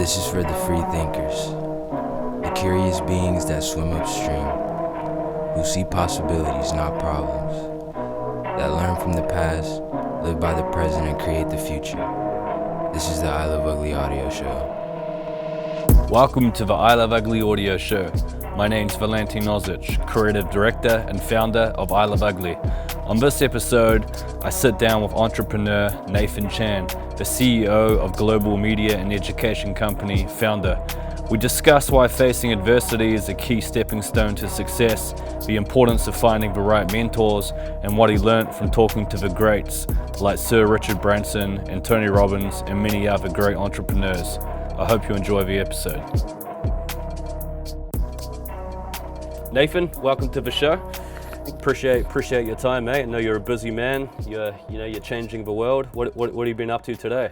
This is for the free thinkers, the curious beings that swim upstream, who see possibilities, not problems, that learn from the past, live by the present, and create the future. This is the I Love Ugly audio show. Welcome to the I Love Ugly audio show. My name's Valentin Ozic, creative director and founder of I Love Ugly. On this episode, I sit down with entrepreneur Nathan Chan, the CEO of global media and education company Foundr. We discuss why facing adversity is a key stepping stone to success, the importance of finding the right mentors, and what he learnt from talking to the greats like Sir Richard Branson and Tony Robbins and many other great entrepreneurs. I hope you enjoy the episode. Nathan, welcome to the show. Appreciate your time, mate. I know you're a busy man. You're changing the world. What have you been up to today?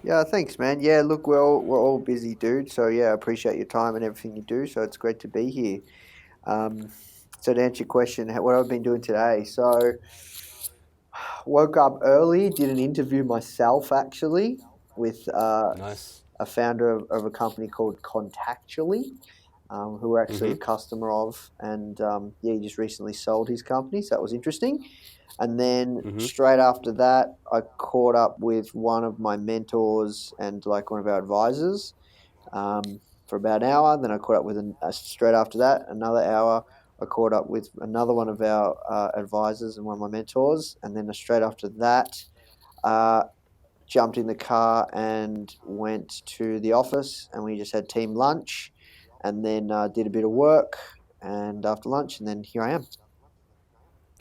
Yeah, thanks, man. Yeah, look, we're all busy, dude. So yeah, I appreciate your time and everything you do. So it's great to be here. So to answer your question, what I've been doing today. So woke up early, did an interview myself actually with Nice. a founder of a company called Contactually, who we're actually a customer of, and he just recently sold his company, so that was interesting. And then straight after that, I caught up with one of my mentors and like one of our advisors for about an hour. Then I caught up with straight after that, another hour. I caught up with another one of our advisors and one of my mentors, and then straight after that, jumped in the car and went to the office, and we just had team lunch, and then did a bit of work, and after lunch, and then here I am.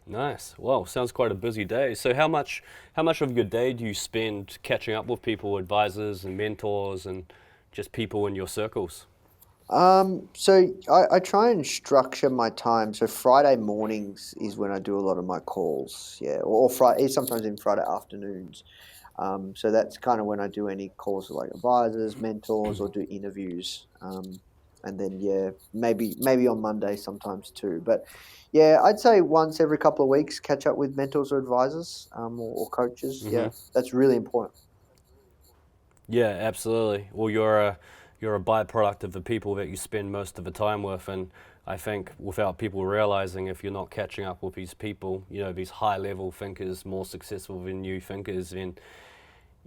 Nice. Well, sounds quite a busy day. So how much of your day do you spend catching up with people, advisors and mentors, and just people in your circles? So I try and structure my time. So Friday mornings is when I do a lot of my calls, yeah, or Friday, sometimes in Friday afternoons. So that's kind of when I do any calls with like advisors, mentors, or do interviews. And then yeah, maybe on Monday sometimes too. But yeah, I'd say once every couple of weeks, catch up with mentors or advisors, or coaches. Yeah, that's really important. Yeah, absolutely. Well, you're a byproduct of the people that you spend most of the time with, and I think without people realizing, if you're not catching up with these people, these high-level thinkers, more successful than you thinkers, then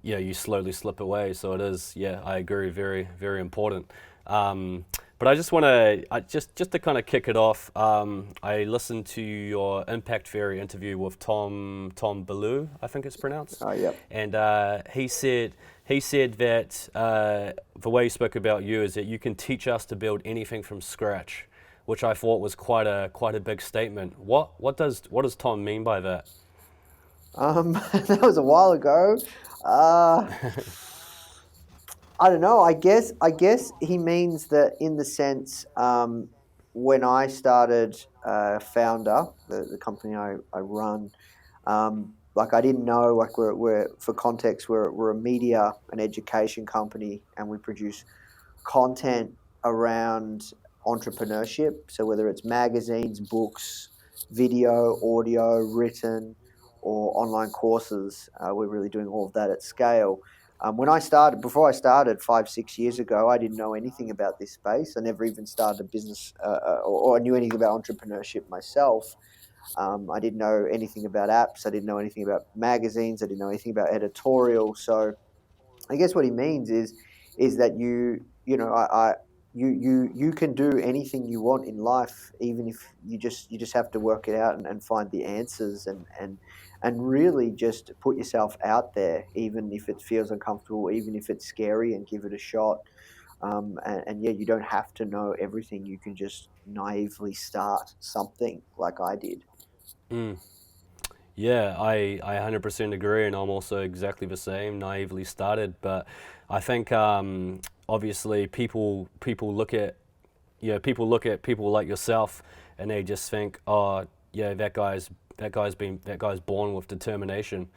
you slowly slip away. So it is, I agree, very, very important. But I just want to, just to kind of kick it off, I listened to your Impact Fairy interview with Tom Ballou, I think it's pronounced. Oh, yeah. And he said that the way he spoke about you is that you can teach us to build anything from scratch, which I thought was quite a big statement. What does Tom mean by that? That was a while ago. I don't know. I guess he means that in the sense when I started Foundr, the company I run, like I didn't know, like we're for context, we're a media and education company, and we produce content around entrepreneurship. So whether it's magazines, books, video, audio, written, or online courses, we're really doing all of that at scale. Before I started 5-6 years ago, I didn't know anything about this space. I never even started a business or knew anything about entrepreneurship myself. I didn't know anything about apps. I didn't know anything about magazines. I didn't know anything about editorial. So I guess what he means is that you can do anything you want in life, even if you just have to work it out and find the answers and really just put yourself out there, even if it feels uncomfortable, even if it's scary, and give it a shot. And you don't have to know everything. You can just naively start something like I did. Yeah, I 100% agree, and I'm also exactly the same, naively started. But I think obviously people look at people like yourself, and they just think, oh yeah, that guy's born with determination.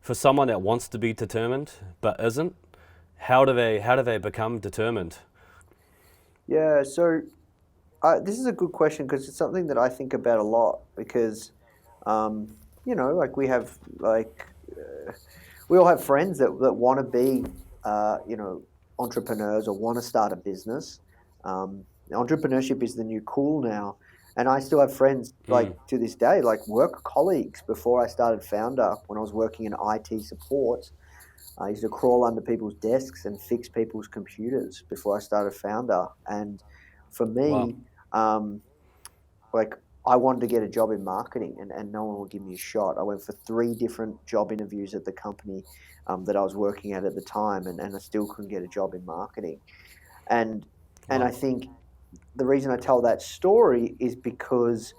For someone that wants to be determined but isn't, how do they become determined? Yeah, so this is a good question because it's something that I think about a lot because, like we have we all have friends that want to be, entrepreneurs or want to start a business. Entrepreneurship is the new cool now. And I still have friends like to this day, like work colleagues before I started Foundr, when I was working in IT support. I used to crawl under people's desks and fix people's computers before I started Foundr. And for Wow. me, like I wanted to get a job in marketing, and no one would give me a shot. I went for 3 different job interviews at the company that I was working at the time, and I still couldn't get a job in marketing. And I Wow. think the reason I tell that story is because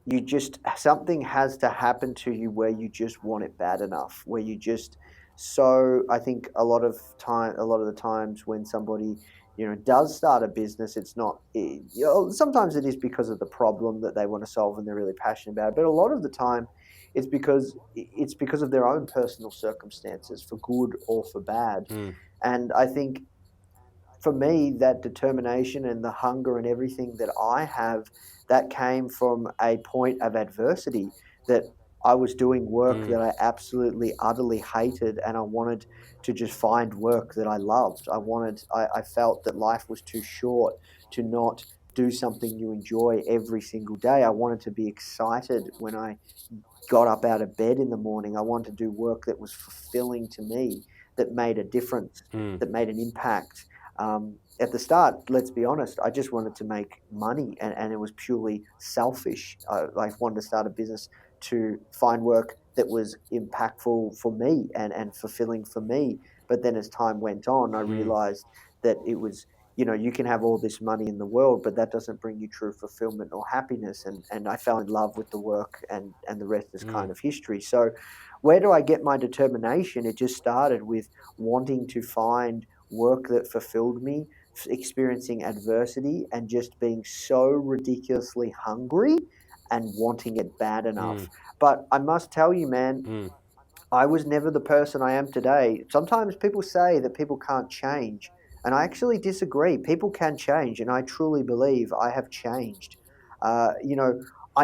you just, something has to happen to you where you just want it bad enough, where you just, so I think a lot of the times when somebody, does start a business, it's not, sometimes it is because of the problem that they want to solve and they're really passionate about it, but a lot of the time it's because of their own personal circumstances, for good or for bad. And I think for me, that determination and the hunger and everything that I have, that came from a point of adversity, that I was doing work that I absolutely, utterly hated, and I wanted to just find work that I loved. I felt that life was too short to not do something you enjoy every single day. I wanted to be excited when I got up out of bed in the morning. I wanted to do work that was fulfilling to me, that made a difference, that made an impact. At the start, let's be honest, I just wanted to make money, and it was purely selfish. I wanted to start a business to find work that was impactful for me and fulfilling for me. But then as time went on, I realized that it was, you can have all this money in the world, but that doesn't bring you true fulfillment or happiness. And I fell in love with the work, and the rest is kind of history. So where do I get my determination? It just started with wanting to find work that fulfilled me, experiencing adversity, and just being so ridiculously hungry and wanting it bad enough. But I must tell you, man, I was never the person I am today. Sometimes people say that people can't change, and I actually disagree. People can change, and I truly believe I have changed. I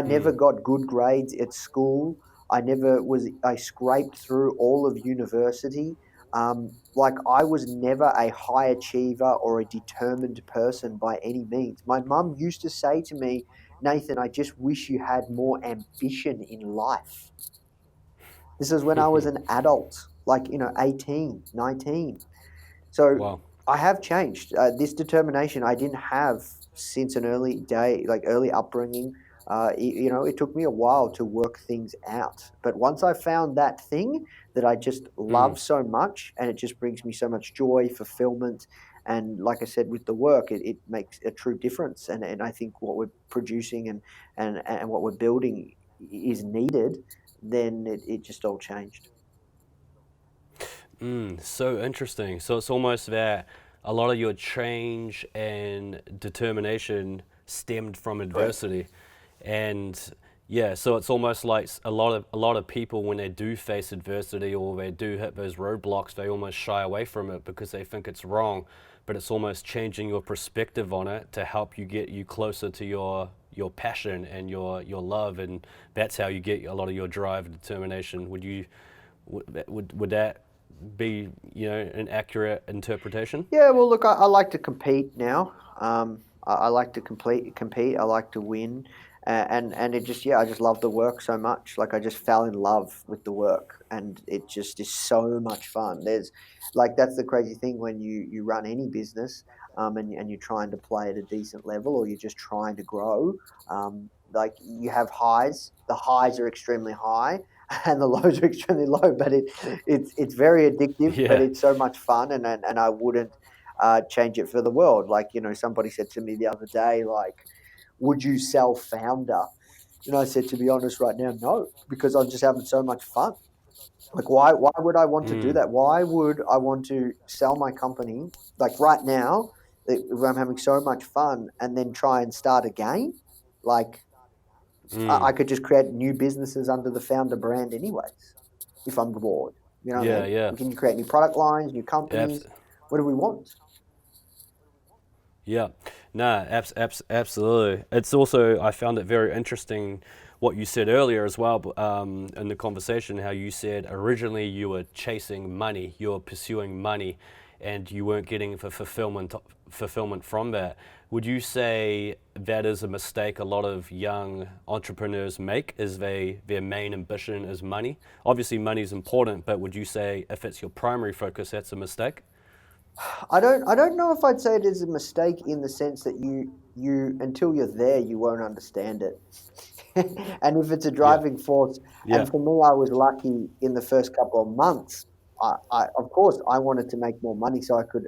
never got good grades at school. I scraped through all of university. Like, I was never a high achiever or a determined person by any means. My mum used to say to me, Nathan, I just wish you had more ambition in life. This is when I was an adult, like, 18, 19. So Wow. I have changed. This determination I didn't have since an early day, like early upbringing. It took me a while to work things out. But once I found that thing that I just love so much, and it just brings me so much joy, fulfillment, and like I said, with the work, it makes a true difference. And I think what we're producing and what we're building is needed, then it just all changed. So interesting. So it's almost that a lot of your change and determination stemmed from Correct. adversity, and yeah, so it's almost like a lot of people, when they do face adversity or they do hit those roadblocks, they almost shy away from it because they think it's wrong. But it's almost changing your perspective on it to help you get you closer to your passion and your love, and that's how you get a lot of your drive and determination. Would that be an accurate interpretation? Yeah, well, look, I like to compete now. I like to compete. I like to win, and it just, yeah, I just love the work so much. Like, I just fell in love with the work, and it just is so much fun. That's the crazy thing when you run any business, and you're trying to play at a decent level, or you're just trying to grow. Like, you have highs. The highs are extremely high, and the lows are extremely low. But it's very addictive, but Yeah. it's so much fun, and I wouldn't change it for the world. Like, somebody said to me the other day, like, would you sell Foundr? And I said, to be honest, right now, no, because I'm just having so much fun. Like, why would I want to do that? Why would I want to sell my company? Like, right now, if I'm having so much fun, and then try and start again, like, I could just create new businesses under the Foundr brand anyways, if I'm bored. You know what I Yeah, mean? yeah. We can create new product lines, new Abs- companies. What do we want? yeah. No, absolutely. It's also, I found it very interesting what you said earlier as well, in the conversation, how you said originally you were chasing money, you were pursuing money, and you weren't getting the fulfillment from that. Would you say that is a mistake a lot of young entrepreneurs make, is their main ambition is money? Obviously money is important, but would you say if it's your primary focus, that's a mistake? I don't know if I'd say it is a mistake in the sense that you until you're there, you won't understand it. And if it's a Yeah. driving force, Yeah. and for me, I was lucky in the first couple of months. Of course, I wanted to make more money so I could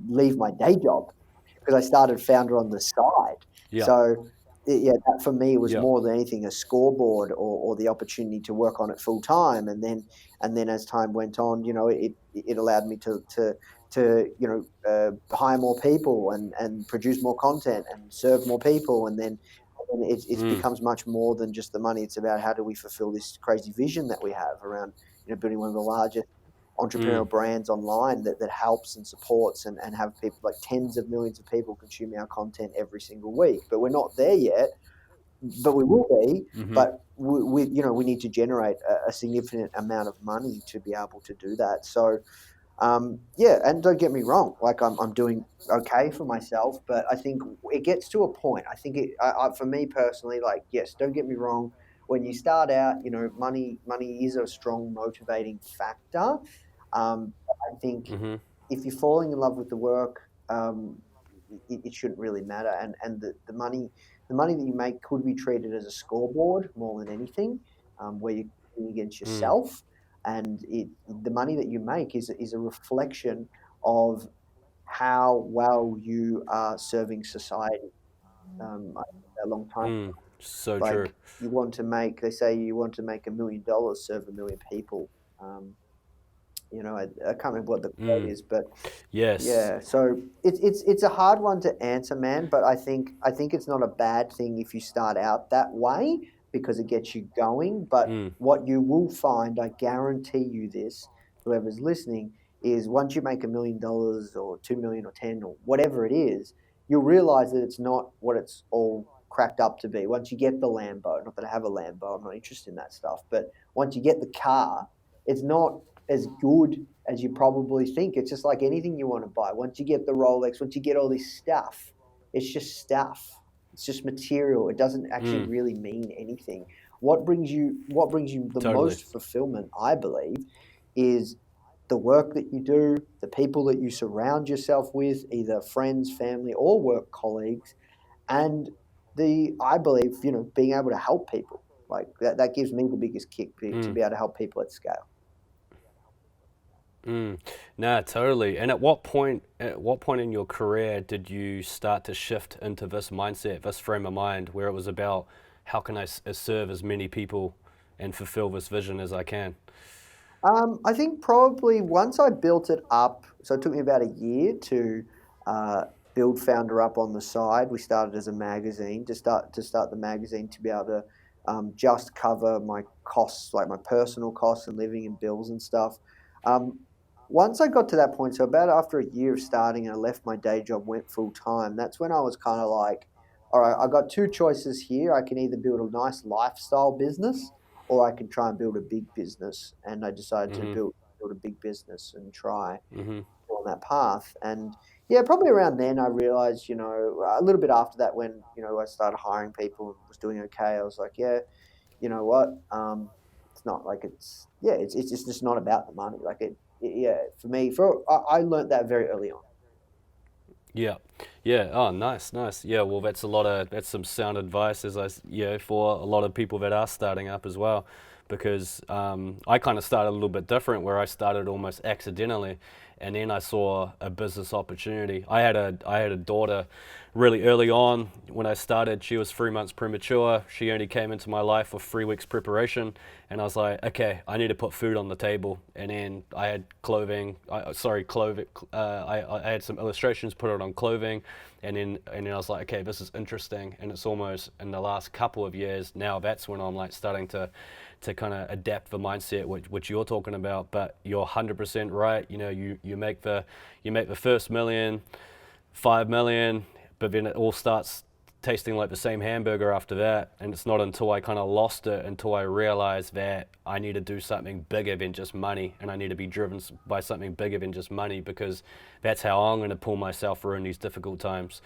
leave my day job because I started Foundr on the side. Yeah. So yeah, that for me was Yeah. more than anything a scoreboard or the opportunity to work on it full time. And then as time went on, it allowed me to hire more people and produce more content and serve more people. And then it becomes much more than just the money. It's about how do we fulfill this crazy vision that we have around building one of the largest entrepreneurial brands online that helps and supports and have people, like tens of millions of people, consuming our content every single week. But we're not there yet, but we will be. But we need to generate a significant amount of money to be able to do that. So and don't get me wrong, like I'm doing okay for myself, but I think it gets to a point. I think for me personally, like, yes, don't get me wrong. When you start out, money is a strong motivating factor. I think if you're falling in love with the work, it shouldn't really matter. And the money that you make could be treated as a scoreboard more than anything, where you're competing against yourself. And the money that you make is a reflection of how well you are serving society. A long time. So Like true. they say you want to make $1 million, serve 1 million people. I can't remember what the quote is, but yes. yeah. So it's a hard one to answer, man. But I think it's not a bad thing if you start out that way, because it gets you going. But what you will find, I guarantee you this, whoever's listening, is once you make $1 million or 2 million or 10 or whatever it is, you'll realize that it's not what it's all cracked up to be. Once you get the Lambo, not that I have a Lambo, I'm not interested in that stuff, but once you get the car, it's not as good as you probably think. It's just like anything you want to buy. Once you get the Rolex, once you get all this stuff, it's just stuff. It's just material. It doesn't actually really mean anything. What brings you the most fulfillment, I believe, is the work that you do, the people that you surround yourself with, either friends, family, or work colleagues, and I believe, being able to help people. Like that gives me the biggest kick to be able to help people at scale. No, totally. And at what point in your career did you start to shift into this mindset, this frame of mind, where it was about how can I serve as many people and fulfill this vision as I can? I think probably once I built it up, so it took me about a year to build Foundr up on the side. We started as a magazine to start the magazine to be able to just cover my costs, like my personal costs and living and bills and stuff. Once I got to that point, so about after a year of starting, and I left my day job, went full time, that's when I was kind of like, all right, I got two choices here. I can either build a nice lifestyle business or I can try and build a big business. And I decided to build a big business and try on that path. And yeah, probably around then I realized, a little bit after that when, I started hiring people and was doing okay, I was like, yeah, you know what? It's not like it's just not about the money. Like for me, I learned that very early on. Yeah. Oh, nice. Yeah. Well, that's some sound advice, for a lot of people that are starting up as well, because I kind of started a little bit different, where I started almost accidentally, and then I saw a business opportunity. I had a daughter really early on when I started. She was 3 months premature. She only came into my life with 3 weeks preparation, and I was like, okay, I need to put food on the table. And then I had clothing. I had some illustrations, put it on clothing, and then I was like, okay, this is interesting. And it's almost in the last couple of years now, that's when I'm like starting to kind of adapt the mindset which you're talking about. But you're 100% right. You make the first million, 5 million, but then it all starts tasting like the same hamburger after that. And it's not until I kind of lost it, until I realized that I need to do something bigger than just money, and I need to be driven by something bigger than just money, because that's how I'm going to pull myself through in these difficult times.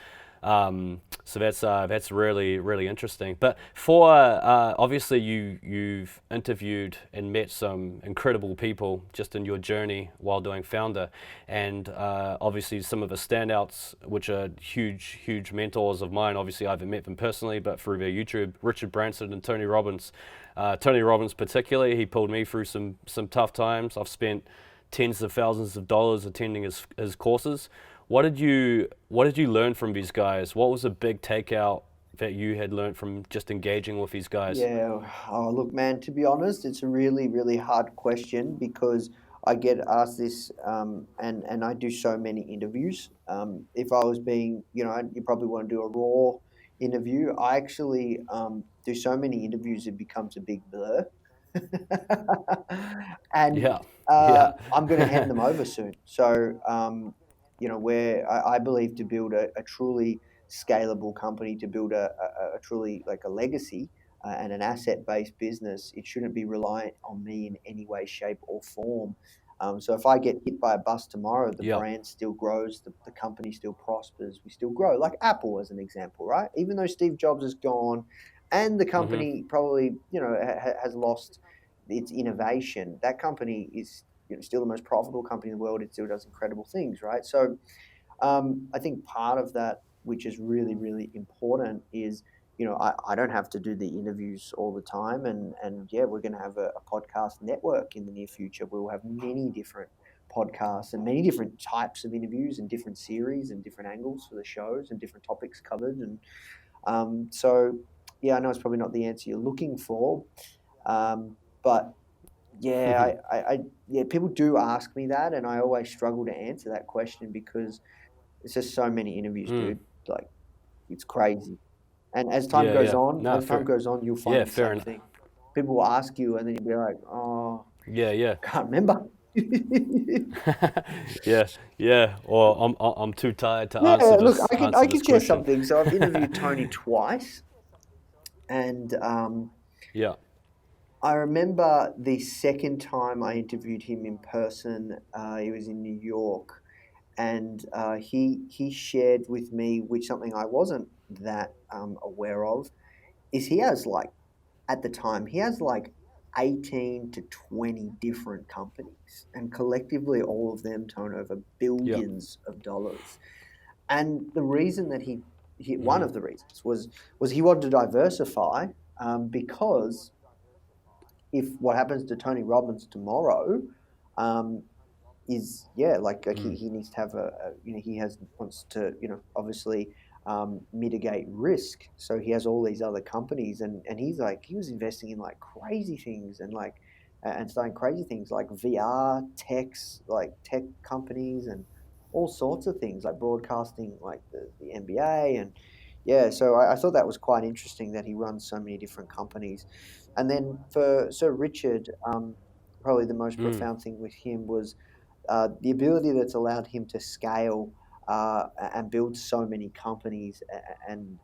So that's really, really interesting. But for obviously you've interviewed and met some incredible people just in your journey while doing Foundr, and obviously some of the standouts, which are huge mentors of mine. Obviously I haven't met them personally, but through their YouTube, Richard Branson and Tony Robbins. Tony Robbins particularly, he pulled me through some tough times. I've spent tens of thousands of dollars attending his courses. What did you learn from these guys? What was a big takeout that you had learned from just engaging with these guys? Yeah. Oh, look, man, to be honest, it's a really, really hard question because I get asked this, and I do so many interviews. If I was being, you probably want to do a raw interview. I actually do so many interviews it becomes a big blur. And Yeah. I'm going to hand them over soon. So, where I believe to build a truly scalable company, to build a truly like a legacy and an asset-based business, it shouldn't be reliant on me in any way, shape, or form. So if I get hit by a bus tomorrow, the brand still grows, the company still prospers, we still grow. Like Apple as an example, right? Even though Steve Jobs is gone and the company probably, has lost its innovation, that company is still the most profitable company in the world. It still does incredible things, right? So I think part of that, which is really, really important, is I don't have to do the interviews all the time, and yeah, we're going to have a podcast network in the near future. We'll have many different podcasts and many different types of interviews and different series and different angles for the shows and different topics covered. And so yeah, I know it's probably not the answer you're looking for, but yeah, yeah, people do ask me that, and I always struggle to answer that question because it's just so many interviews, dude. Like, it's crazy. And as time goes on, you'll find the same thing. People will ask you, and then you'll be like, "Oh, yeah, can't remember." yeah. Or I'm too tired to Yeah, answer look, this. I can share question. something. So I've interviewed Tony twice, and Yeah. I remember the second time I interviewed him in person. He was in New York, and he shared with me, which something I wasn't that aware of, is he has at the time he has 18 to 20 different companies, and collectively all of them turn over billions of dollars. And the reason that one of the reasons was he wanted to diversify, because if what happens to Tony Robbins tomorrow, is he needs to have wants to obviously mitigate risk. So he has all these other companies, and he was investing in crazy things and starting crazy things like VR techs, like tech companies and all sorts of things like broadcasting, like the NBA. And yeah, so I thought that was quite interesting that he runs so many different companies. And then for Sir Richard, probably the most profound thing with him was the ability that's allowed him to scale and build so many companies and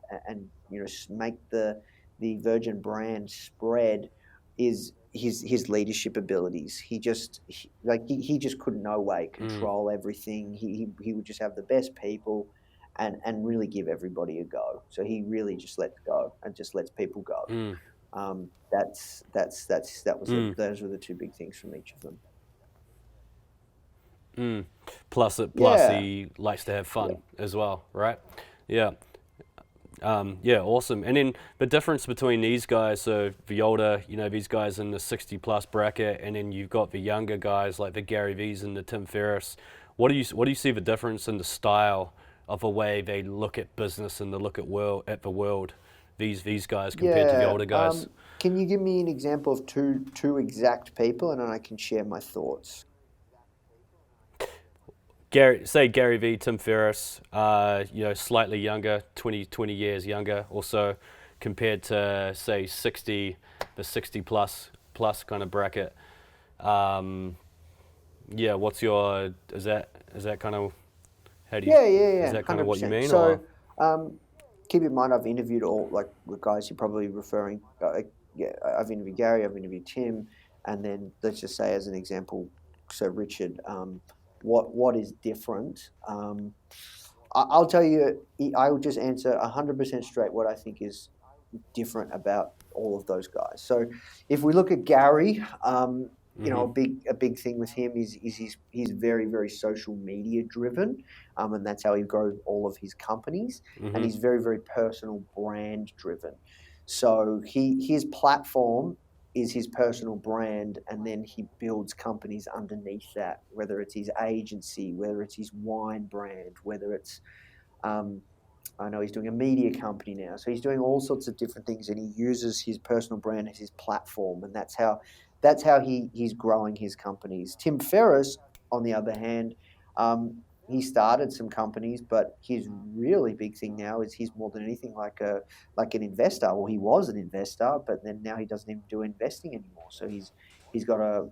make the Virgin brand spread is his leadership abilities. He just could no way control everything. He would just have the best people and really give everybody a go. So he really just lets go and just lets people go. Those were the two big things from each of them. Plus he likes to have fun as well, right? Yeah. Awesome. And then the difference between these guys, so the older, these guys in the 60 plus bracket, and then you've got the younger guys like the Gary V's and the Tim Ferriss. What do you see the difference in the style of the way they look at business and they look at the world? These guys compared to the older guys. Can you give me an example of two exact people, and then I can share my thoughts? Gary V, Tim Ferriss, slightly younger, 20 years younger or so, compared to say the 60 plus kind of bracket. What's your, is that kind of, how do you, Yeah. is that kind of what you mean? So, keep in mind I've interviewed all like the guys you're probably referring. Yeah, I've interviewed Gary, I've interviewed Tim, and then let's just say as an example, Sir Richard. What is different? I'll tell you. I will just answer 100% straight what I think is different about all of those guys. So if we look at Gary, Mm-hmm. a big thing with him is he's very very social media driven, and that's how he grows all of his companies. And Mm-hmm. he's very very personal brand driven. So his platform is his personal brand, and then he builds companies underneath that. Whether it's his agency, whether it's his wine brand, whether it's um, I know he's doing a media company now, so he's doing all sorts of different things, and he uses his personal brand as his platform, and that's how he's growing his companies. Tim Ferriss, on the other hand, he started some companies, but his really big thing now is he's more than anything like an investor. Well, he was an investor, but then now he doesn't even do investing anymore. So he's got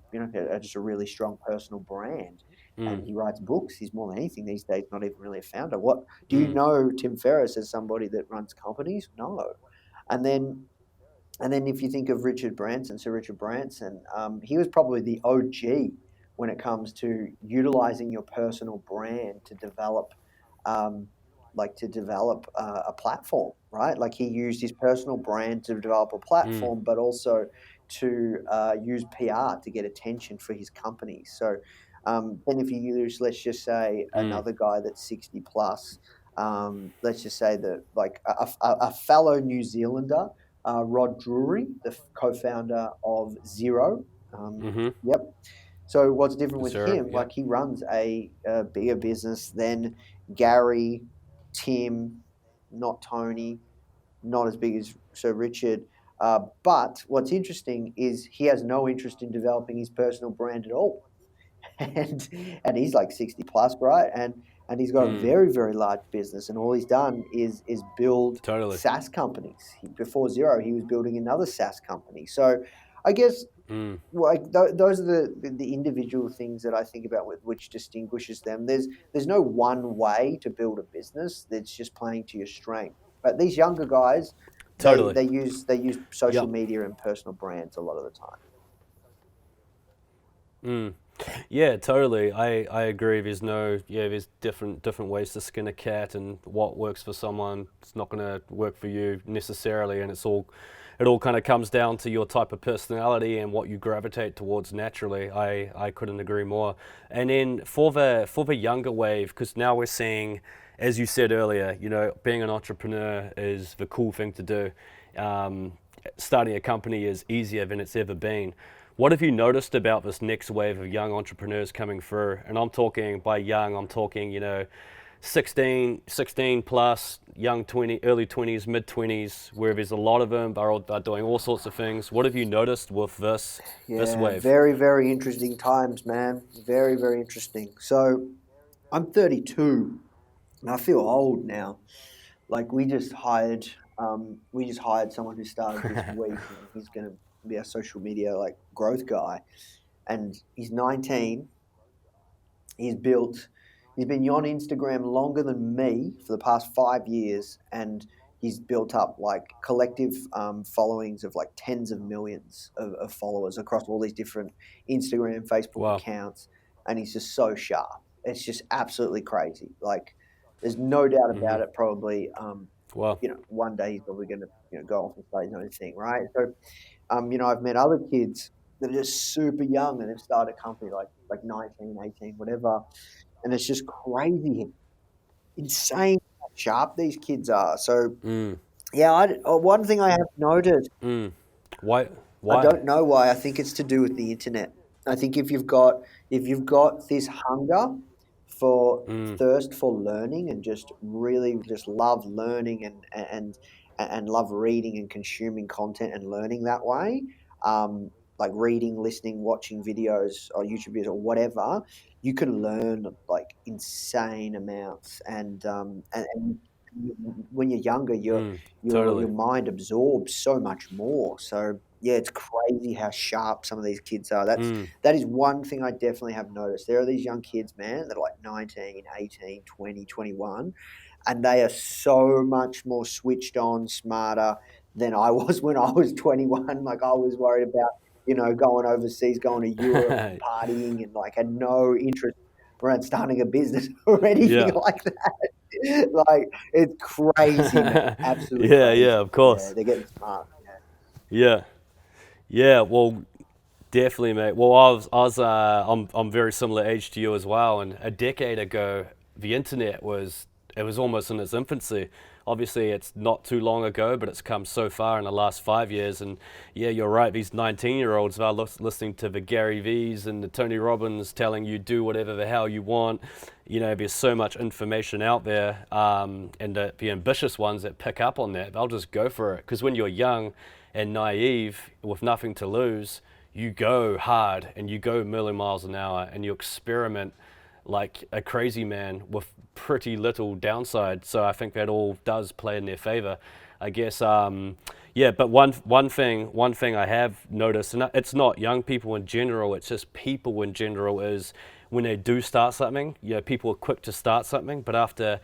just a really strong personal brand. And he writes books. He's more than anything these days, not even really a founder. What do you know Tim Ferriss as somebody that runs companies? No. And then if you think of Richard Branson, Sir Richard Branson, he was probably the OG when it comes to utilizing your personal brand to develop, a platform, right? Like he used his personal brand to develop a platform, but also to use PR to get attention for his company. So then if you use, let's just say, another guy that's 60 plus, let's just say that like a fellow New Zealander, Rod Drury, the co-founder of Zero. Mm-hmm. Yep. So what's different with Zero. him? Yep. Like he runs a bigger business than Gary, Tim, not Tony, not as big as Sir Richard. But what's interesting is he has no interest in developing his personal brand at all. and and he's like 60 plus, right? And he's got a very very large business, and all he's done is build Totally. SaaS companies. Before Zero, he was building another SaaS company. So I guess like those are the individual things that I think about with which distinguishes them. There's no one way to build a business. That's just playing to your strength. But these younger guys, Totally. they use social Yep. media and personal brands a lot of the time. Yeah, totally. I agree. There's different ways to skin a cat, and what works for someone it's not going to work for you necessarily, and it all kind of comes down to your type of personality and what you gravitate towards naturally. I couldn't agree more. And then for the younger wave, because now we're seeing, as you said earlier, being an entrepreneur is the cool thing to do. Starting a company is easier than it's ever been. What have you noticed about this next wave of young entrepreneurs coming through? And I'm talking by young, I'm talking, 16 plus, young 20, early 20s, mid 20s, where there's a lot of them are doing all sorts of things. What have you noticed with this wave? Very, very interesting times, man. Very, very interesting. So I'm 32 and I feel old now. Like we just hired someone who started this week, and he's going to be a social media like growth guy, and he's 19. He's built. He's been on Instagram longer than me for the past 5 years, and he's built up like collective followings of like tens of millions of followers across all these different Instagram, Facebook accounts, and he's just so sharp. It's just absolutely crazy. Like, there's no doubt about it. Probably, one day he's probably going to go off and start his own thing, right? So, I've met other kids that are just super young and they've started a company like 19, 18, whatever, and it's just crazy, insane how sharp these kids are. So, yeah, one thing I have noticed, Why? I don't know why. I think it's to do with the internet. I think if you've got this hunger for thirst for learning and just really just love learning and love reading and consuming content and learning that way, like reading, listening, watching videos or YouTube videos or whatever, you can learn like insane amounts. And when you're younger, your Totally. mind absorbs so much more. So yeah, it's crazy how sharp some of these kids are. That is one thing I definitely have noticed. There are these young kids, man, that are like 19, 18, 20, 21, and they are so much more switched on, smarter than I was when I was 21. Like I was worried about, going overseas, going to Europe and partying, and like had no interest around starting a business or anything Yeah. like that. Like it's crazy, man. Absolutely Yeah, crazy. yeah, of Yeah, course. they're getting smart. Yeah. Yeah, well, definitely, mate. Well, I'm very similar age to you as well. And a decade ago, the internet it was almost in its infancy. Obviously, it's not too long ago, but it's come so far in the last 5 years. And yeah, you're right. These 19-year-olds are listening to the Gary V's and the Tony Robbins telling you do whatever the hell you want. There's so much information out there, and the ambitious ones that pick up on that, they'll just go for it. Because when you're young and naive with nothing to lose, you go hard and you go a million miles an hour and you experiment like a crazy man with pretty little downside. So I think that all does play in their favor, I guess. Yeah, but one thing I have noticed, and it's not young people in general, it's just people in general, is when they do start something, people are quick to start something, but after,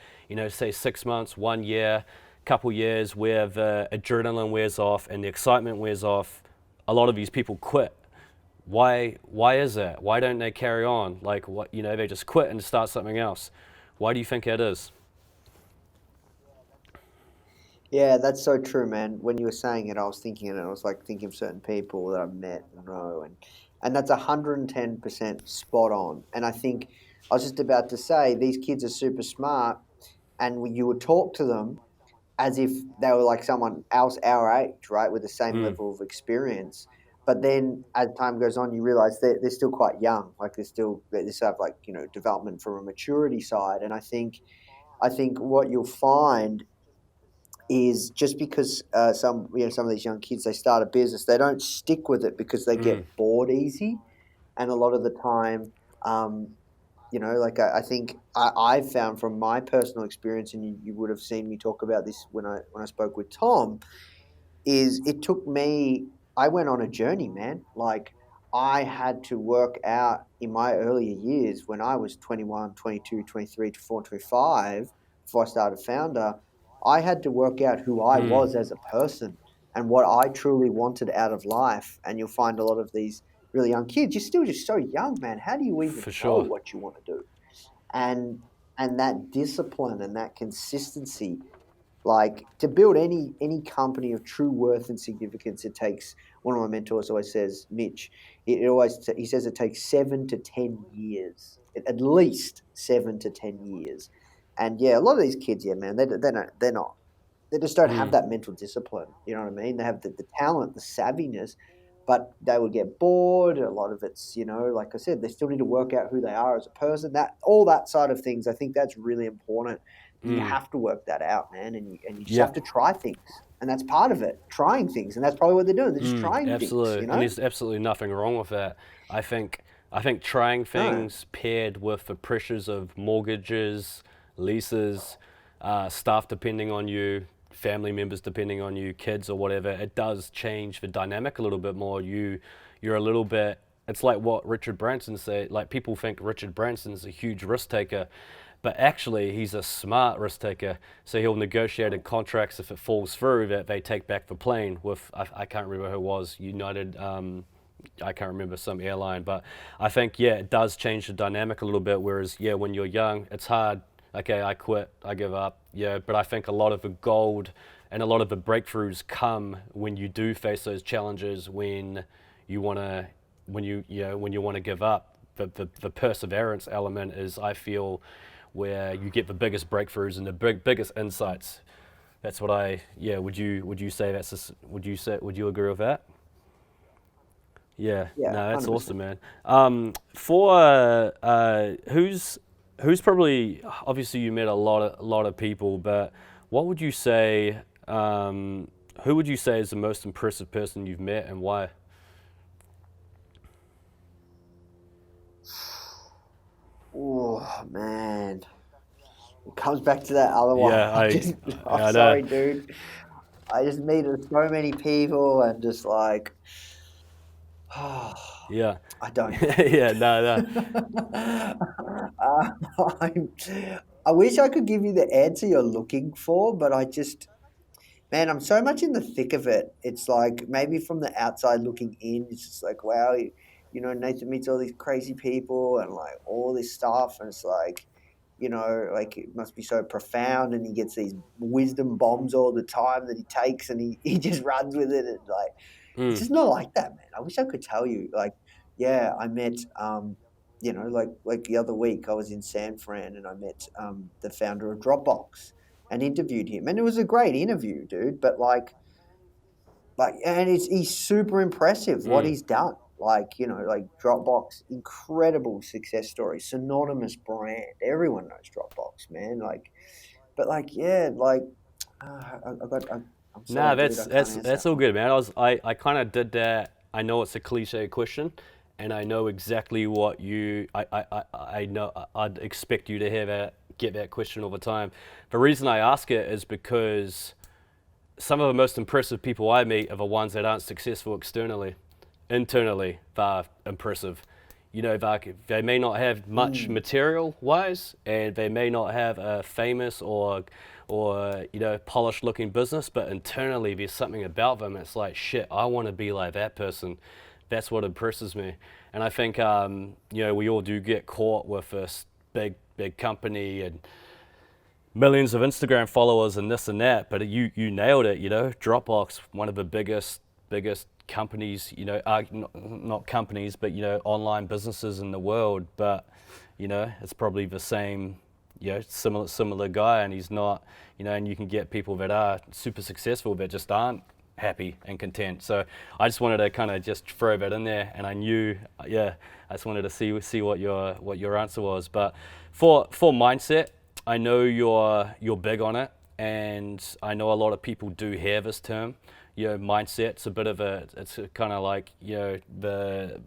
say 6 months, 1 year, couple years where the adrenaline wears off and the excitement wears off, a lot of these people quit. Why is that? Why don't they carry on? Like what, they just quit and start something else. Why do you think that is? Yeah, that's so true, man. When you were saying it, I was thinking it. I was like thinking of certain people that I've met and know, and that's 110% spot on. And I think I was just about to say these kids are super smart, and you would talk to them as if they were like someone else our age, right, with the same Mm, level of experience. But then as time goes on, you realize they're still quite young. Like they still have like development from a maturity side. And I think what you'll find is just because some of these young kids, they start a business, they don't stick with it because they mm, get bored easy, and a lot of the time, um, like I think I've found from my personal experience, and you would have seen me talk about this when I spoke with Tom, is it took me, I went on a journey, man. Like I had to work out in my earlier years when I was 21, 22, 23, 24, 25, before I started Foundr, I had to work out who I mm, was as a person and what I truly wanted out of life. And you'll find a lot of these really young kids, you're still just so young, man. How do you even for know sure. what you want to do? And that discipline and that consistency, like to build any company of true worth and significance, it takes. One of my mentors always says, Mitch, he says it takes 7 to 10 years, at least 7 to 10 years. And yeah, a lot of these kids, yeah, man, they just don't have Mm, that mental discipline. You know what I mean? They have the talent, the savviness, but they would get bored. A lot of it's, like I said, they still need to work out who they are as a person. That all that side of things, I think that's really important. You mm. have to work that out, man, and you just Yeah. have to try things, and that's part of it. Trying things, and that's probably what they're doing. They're just trying things, Absolutely, and there's absolutely nothing wrong with that. I think I think trying No. things paired with the pressures of mortgages, leases, staff depending on you, family members depending on you, kids or whatever, it does change the dynamic a little bit more. You're a little bit. It's like what Richard Branson said. Like people think Richard Branson's a huge risk taker, but actually, he's a smart risk taker. So he'll negotiate contracts if it falls through that they take back the plane with, I can't remember who it was, United, I can't remember, some airline. But I think, yeah, it does change the dynamic a little bit. Whereas, yeah, when you're young, it's hard. Okay, I quit, I give up. Yeah, but I think a lot of the gold and a lot of the breakthroughs come when you do face those challenges, when you want to, when you want to give up. The perseverance element is, I feel, where you get the biggest breakthroughs and the biggest insights. That's what yeah. Would you say would you agree with that? Yeah. Yeah, No, that's 100%. awesome, man. For who's probably, obviously you met a lot of people, but what would you say? Who would you say is the most impressive person you've met, and why? Oh man, it comes back to that other one. Yeah, I'm I know. sorry, dude. I just meet so many people and just like, I Yeah. don't know. Yeah. No. No. I'm, I wish I could give you the answer you're looking for, but man, I'm so much in the thick of it. It's like maybe from the outside looking in, it's just like, wow, Nathan meets all these crazy people and like all this stuff. And it's like, like it must be so profound. And he gets these wisdom bombs all the time that he takes and he just runs with it. And like, it's just not like that, man. I wish I could tell you, like, yeah, I met, like the other week I was in San Fran and I met the founder of Dropbox and interviewed him, and it was a great interview, dude. But and he's super impressive what he's done. Like Dropbox, incredible success story, synonymous brand. Everyone knows Dropbox, man. I'm sorry, Nah, dude, I can't answer that's that all one. good, man. I kind of did that. I know it's a cliche question, and I know exactly what I know. I'd expect you to get that question all the time. The reason I ask it is because some of the most impressive people I meet are the ones that aren't successful externally. Internally, they're impressive. They may not have much material wise, and they may not have a famous or polished looking business, but internally there's something about them. It's like, shit, I want to be like that person. That's what impresses me. And I think we all do get caught with this big company and millions of Instagram followers and this and that, but you nailed it. Dropbox, one of the biggest companies, not companies, but online businesses in the world. But it's probably the same, similar guy, and he's not, and you can get people that are super successful that just aren't happy and content. So I just wanted to kind of just throw that in there, and I knew, I just wanted to see what your answer was. But for mindset, I know you're big on it, and I know a lot of people do hear this term. Mindset's a bit of it's kind of like the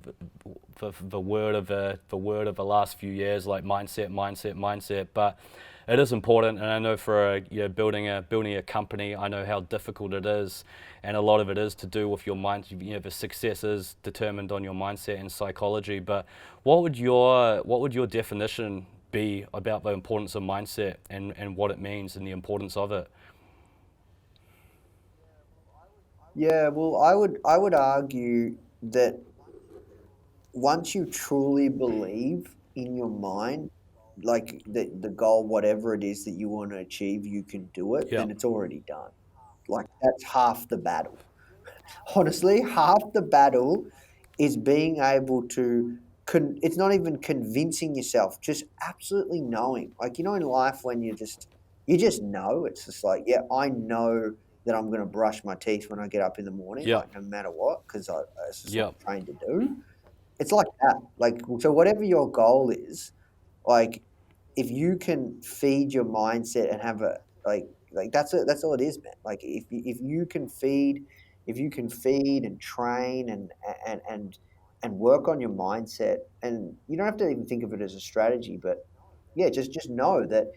word of the last few years, like mindset. But it is important, and I know for building a company, I know how difficult it is, and a lot of it is to do with your mind. The success is determined on your mindset and psychology. But what would your definition be about the importance of mindset and what it means and the importance of it? Yeah, well, I would argue that once you truly believe in your mind, like the goal, whatever it is that you want to achieve, you can do it, Yeah. then it's already done. Like that's half the battle. Honestly, half the battle is being able to it's not even convincing yourself, just absolutely knowing. Like in life when you just know, it's just like, yeah, I know that I'm going to brush my teeth when I get up in the morning, Yeah. like no matter what, because it's just what Yeah. I'm trained to do. It's like that. Like, so whatever your goal is, like if you can feed your mindset and have a that's all it is, man. Like if you can feed and train and and and work on your mindset, and you don't have to even think of it as a strategy, but yeah, just know that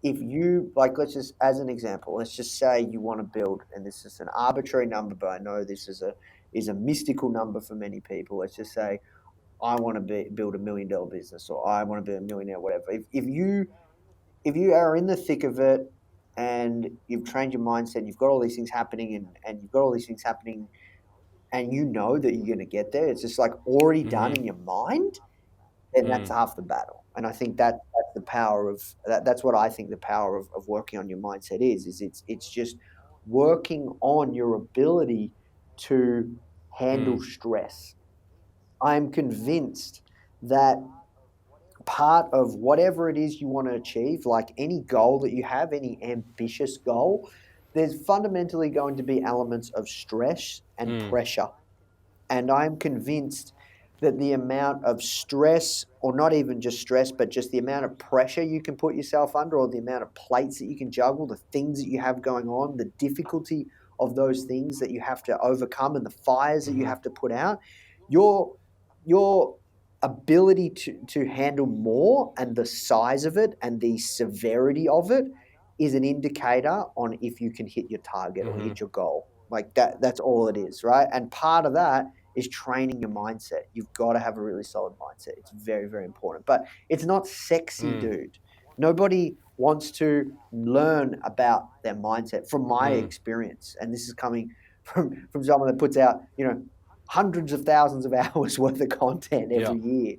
if you like, let's just as an example, let's just say you want to build, and this is an arbitrary number, but I know this is a mystical number for many people. Let's just say I want to build $1 million business, or I want to be a millionaire, whatever. If you are in the thick of it and you've trained your mindset, you've got all these things happening, and you've got all these things happening, and you know that you're going to get there, it's just like already done in your mind, then that's half the battle. And I think that's the power of that. That's what I think the power of working on your mindset is it's just working on your ability to handle stress. I'm convinced that part of whatever it is you want to achieve, like any goal that you have, any ambitious goal, there's fundamentally going to be elements of stress and pressure. And I'm convinced that the amount of stress, or not even just stress, but just the amount of pressure you can put yourself under, or the amount of plates that you can juggle, the things that you have going on, the difficulty of those things that you have to overcome, and the fires that you have to put out, your ability to handle more, and the size of it and the severity of it, is an indicator on if you can hit your target or hit your goal. Like that's all it is, right? And part of that is training your mindset. You've got to have a really solid mindset. It's very, very important. But it's not sexy, dude. Nobody wants to learn about their mindset from my experience. And this is coming from someone that puts out, hundreds of thousands of hours worth of content every year.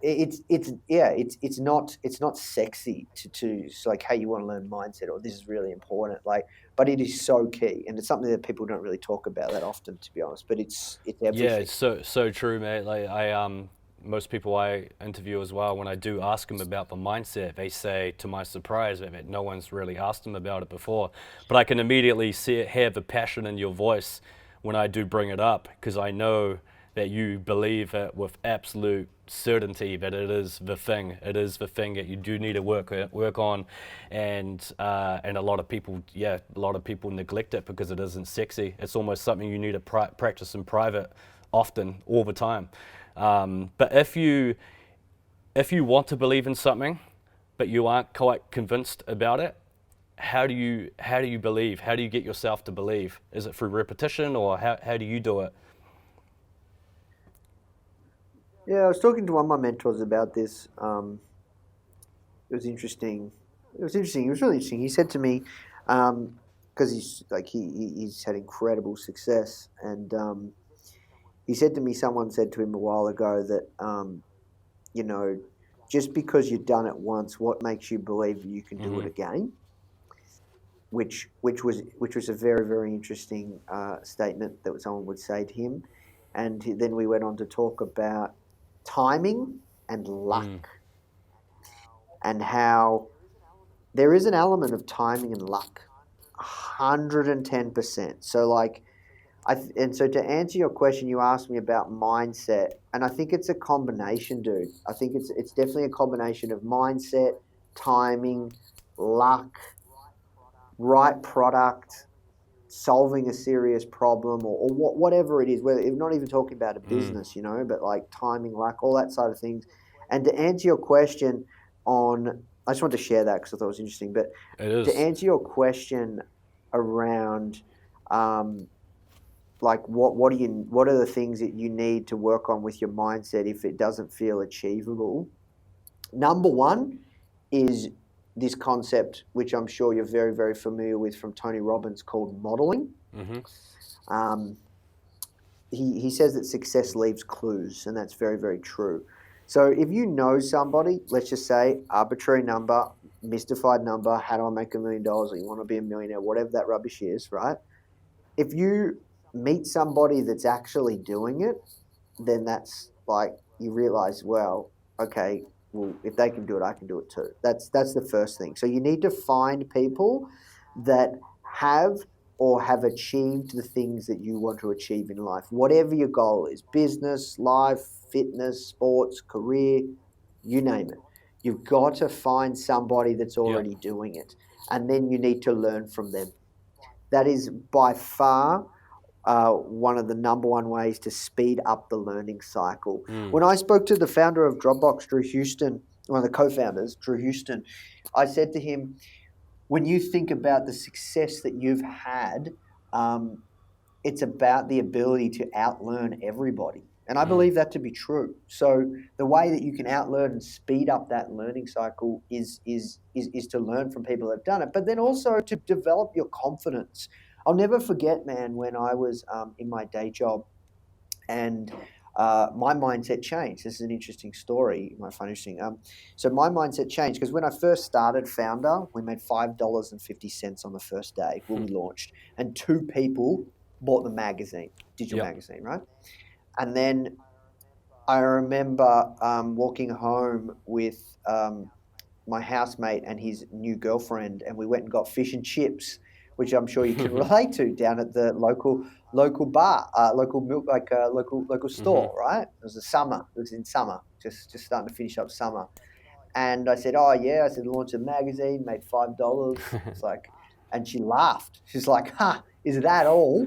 It's not sexy to like, hey, you want to learn mindset, or this is really important, like, but it is so key, and it's something that people don't really talk about that often, to be honest, but it's everything. Yeah, it's so true, mate. Like most people I interview as well, when I do ask them about the mindset, they say, to my surprise, that no one's really asked them about it before. But I can immediately hear the passion in your voice when I do bring it up, because I know that you believe it with absolute certainty that it is the thing. It is the thing that you do need to work on, and a lot of people neglect it because it isn't sexy. It's almost something you need to practice in private, often, all the time. But if you want to believe in something, but you aren't quite convinced about it, how do you believe? How do you get yourself to believe? Is it through repetition, or how do you do it? Yeah, I was talking to one of my mentors about this. It was interesting. It was really interesting. He said to me, because he's had incredible success, and he said to me, someone said to him a while ago that, just because you've done it once, what makes you believe you can do it again? Which was a very, very interesting statement that someone would say to him. And then we went on to talk about timing and luck, and how there is an element of timing and luck, 110%. So like, so to answer your question, you asked me about mindset, and I think it's a combination, dude. I think it's definitely a combination of mindset, timing, luck, right product, solving a serious problem, or whatever it is, whether not even talking about a business, but like timing, luck, all that side of things. And to answer your question I just wanted to share that because I thought it was interesting, but to answer your question around like what are the things that you need to work on with your mindset if it doesn't feel achievable? Number one is this concept, which I'm sure you're very, very familiar with, from Tony Robbins, called modeling. He says that success leaves clues, and that's very, very true. So if you know somebody, let's just say arbitrary number, mystified number, how do I make $1 million, or you want to be a millionaire, whatever that rubbish is, right? If you meet somebody that's actually doing it, then that's like, you realize, well, okay, well, if they can do it, I can do it too. That's the first thing. So you need to find people that have or have achieved the things that you want to achieve in life, whatever your goal is: business, life, fitness, sports, career, you name it. You've got to find somebody that's already doing it, and then you need to learn from them. That is by far one of the number one ways to speed up the learning cycle. When I spoke to the founder of Dropbox, Drew Houston, one of the co-founders, Drew Houston, I said to him, when you think about the success that you've had, it's about the ability to outlearn everybody. And I believe that to be true. So the way that you can outlearn and speed up that learning cycle is to learn from people that have done it, but then also to develop your confidence. I'll never forget, man, when I was in my day job, and my mindset changed. This is an interesting story, my fun interesting. So my mindset changed because when I first started Foundr, we made $5.50 on the first day when we launched, and 2 people bought the magazine, digital magazine, right? And then I remember walking home with my housemate and his new girlfriend, and we went and got fish and chips, which I'm sure you can relate to, down at the local bar, local milk, like local store, right? It was It was in summer, just starting to finish up summer. And I said, "Oh yeah," I said, "Launched a magazine, made $5." It's like, and she laughed. She's like, "Huh, is that all?"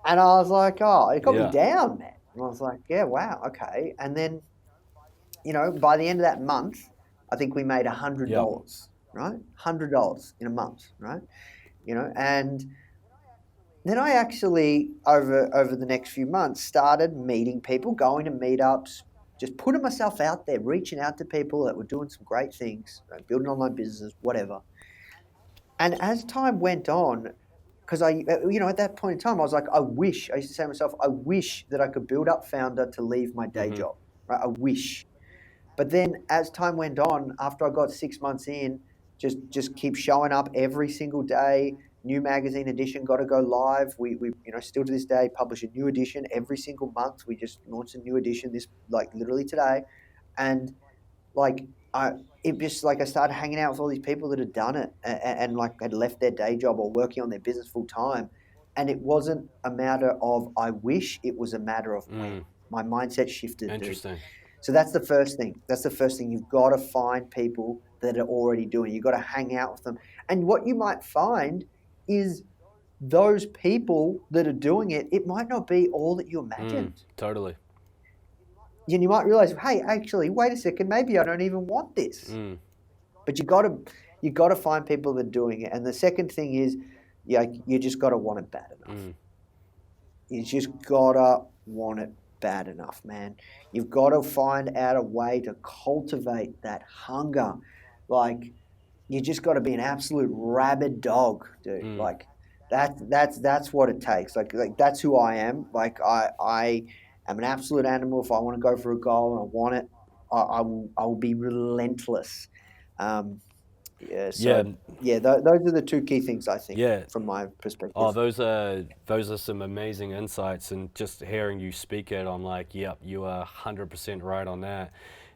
And I was like, "Oh, it got me down, man." And I was like, "Yeah, wow, okay." And then, by the end of that month, I think we made $100. Right? $100 in a month, right? And then I actually, over the next few months, started meeting people, going to meetups, just putting myself out there, reaching out to people that were doing some great things, building online businesses, whatever. And as time went on, because at that point in time, I was like, I used to say to myself, I wish that I could build up Foundr to leave my day job, right? I wish. But then as time went on, after I got 6 months in, just keep showing up every single day. New magazine edition got to go live. We still to this day publish a new edition every single month. We just launched a new edition literally today, and I started hanging out with all these people that had done it and had left their day job or working on their business full time, and it wasn't a matter of I wish, it was a matter of when. My mindset shifted. Interesting. Dude. So that's the first thing. You've got to find people that are already doing it. You've got to hang out with them. And what you might find is those people that are doing it, it might not be all that you imagined. Totally. And you might realize, hey, actually, wait a second, maybe I don't even want this. But you got to find people that are doing it. And the second thing is, you just got to want it bad enough. You just got to want it bad enough, man. You've got to find out a way to cultivate that hunger. You just got to be an absolute rabid dog, dude. That's what it takes. That's who I am. I am an absolute animal. If I want to go for a goal and I want it, I will be relentless. Those are the two key things I think from my perspective. Oh, those are some amazing insights, and just hearing you speak it, I'm like, yep, you are 100% right on that.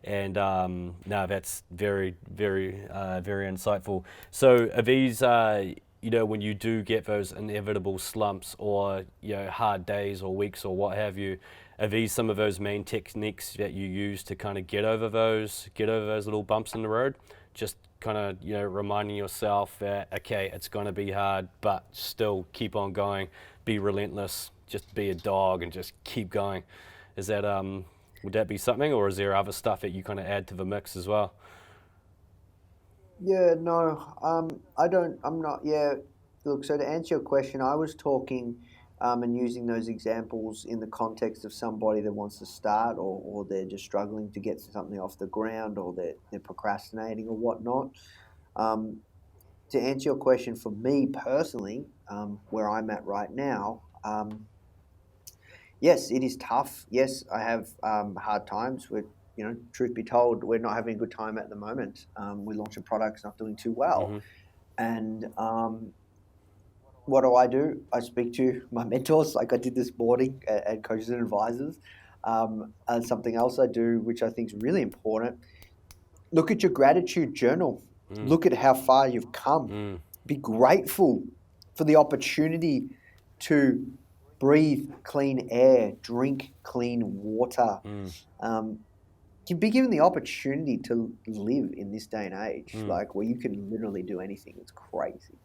And no, that's very, very, very insightful. So are these, when you do get those inevitable slumps or hard days or weeks or what have you, are these some of those main techniques that you use to kind of get over those little bumps in the road? Just kind of reminding yourself that, okay, it's going to be hard, but still keep on going, be relentless, just be a dog and just keep going. Is that would that be something, or is there other stuff that you kind of add to the mix as well? Yeah, no, I don't. I'm not. Yeah, look. So to answer your question, I was talking and using those examples in the context of somebody that wants to start, or they're just struggling to get something off the ground, or they're procrastinating or whatnot. To answer your question, for me personally, where I'm at right now, yes, it is tough. Yes, I have hard times. Truth be told, we're not having a good time at the moment. We launched a product, it's not doing too well, and what do? I speak to my mentors, like I did this morning, and coaches and advisors. And something else I do, which I think is really important, look at your gratitude journal. Look at how far you've come. Be grateful for the opportunity to breathe clean air, drink clean water. You'd be given the opportunity to live in this day and age, where you can literally do anything. It's crazy.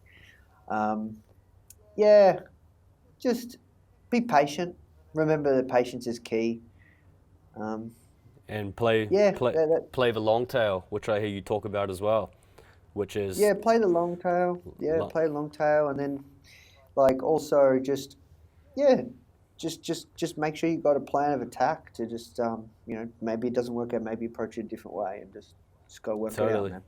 Just be patient. Remember that patience is key. And play the long tail, which I hear you talk about as well, which is... Yeah, play the long tail. Play the long tail, and then also just make sure you've got a plan of attack to just, maybe it doesn't work out, maybe approach it a different way, and just go work it out, man.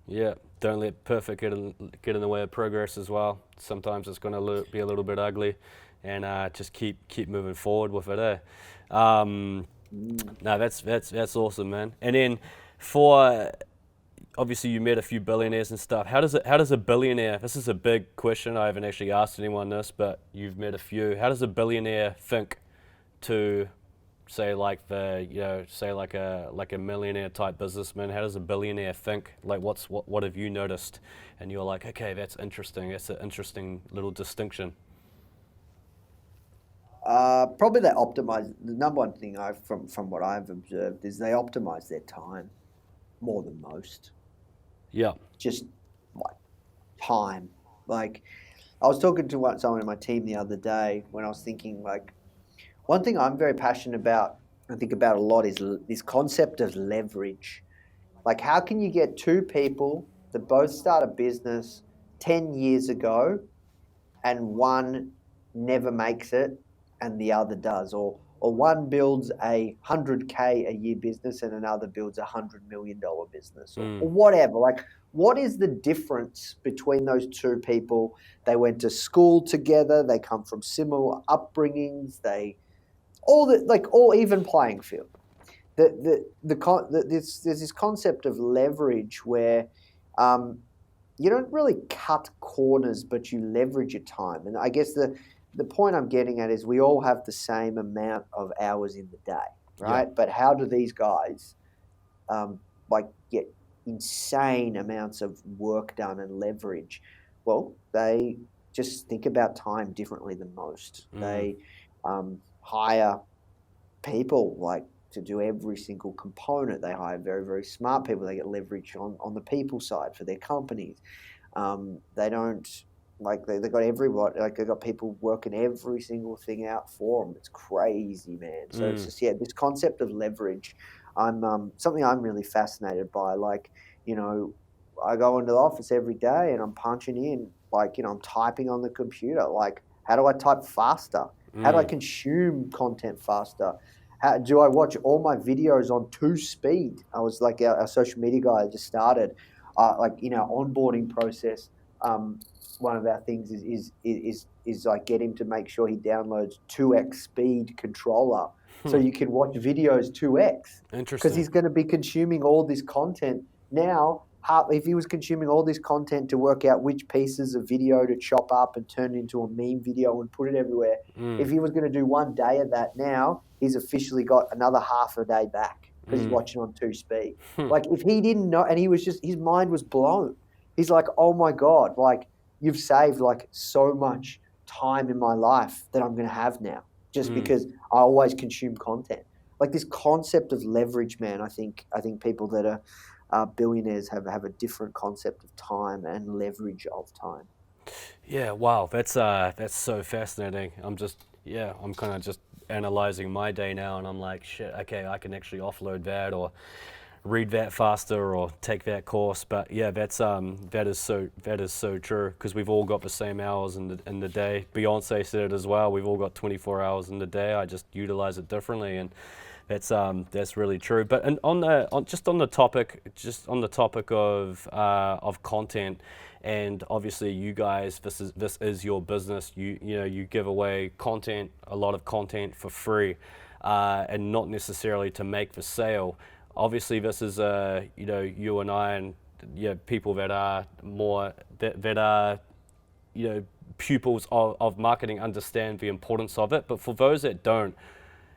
Yeah, don't let perfect get in the way of progress as well. Sometimes it's going to be a little bit ugly, and just keep moving forward with it. No, that's awesome, man. And then obviously you met a few billionaires and stuff. How does a billionaire? This is a big question. I haven't actually asked anyone this, but you've met a few. How does a billionaire think to say like a millionaire type businessman? How does a billionaire think? What have you noticed? And you're like, okay, that's interesting. That's an interesting little distinction. Probably they optimize. The number one thing from what I've observed is they optimize their time more than most. Yeah. Just time. I was talking to someone in my team the other day when I was thinking one thing I'm very passionate about, I think about a lot, is this concept of leverage. How can you get two people that both start a business 10 years ago and one never makes it and the other does? Or or one builds a 100K a year business and another builds a $100 million business, or whatever. Like, what is the difference between those two people? They went to school together. They come from similar upbringings. All even playing field. There's this concept of leverage where you don't really cut corners, but you leverage your time. And I guess the point I'm getting at is we all have the same amount of hours in the day, right? Yeah. But how do these guys get insane amounts of work done and leverage? Well, they just think about time differently than most. They hire people to do every single component. They hire very, very smart people. They get leverage on the people side for their companies. They don't they've got everybody, they've got people working every single thing out for them. It's crazy, man. So it's just, this concept of leverage. Something I'm really fascinated by. I go into the office every day and I'm punching in, I'm typing on the computer. How do I type faster? How do I consume content faster? How do I watch all my videos on 2 speed? I was our social media guy just started, in our onboarding process. One of our things is get him to make sure he downloads 2x speed controller, so you can watch videos 2x. Interesting. Because he's going to be consuming all this content now. If he was consuming all this content to work out which pieces of video to chop up and turn into a meme video and put it everywhere, if he was going to do 1 day of that now, he's officially got another half a day back because he's watching on 2 speed. If he didn't know, and his mind was blown. He's like, oh my God, you've saved so much time in my life that I'm going to have now just because I always consume content. This concept of leverage, man, I think people that are billionaires have a different concept of time and leverage of time. Yeah, wow, that's so fascinating. I'm kind of just analyzing my day now, and I'm like, shit, okay, I can actually offload that or read that faster or take that course. But yeah, that is so true, because we've all got the same hours in the day. Beyonce said it as well. We've all got 24 hours in the day. I just utilize it differently, and that's really true. But on the topic of content, and obviously you guys, this is your business. You give away content, a lot of content for free, and not necessarily to make the sale. Obviously, this is you and I and people that are more that are pupils of marketing understand the importance of it. But for those that don't,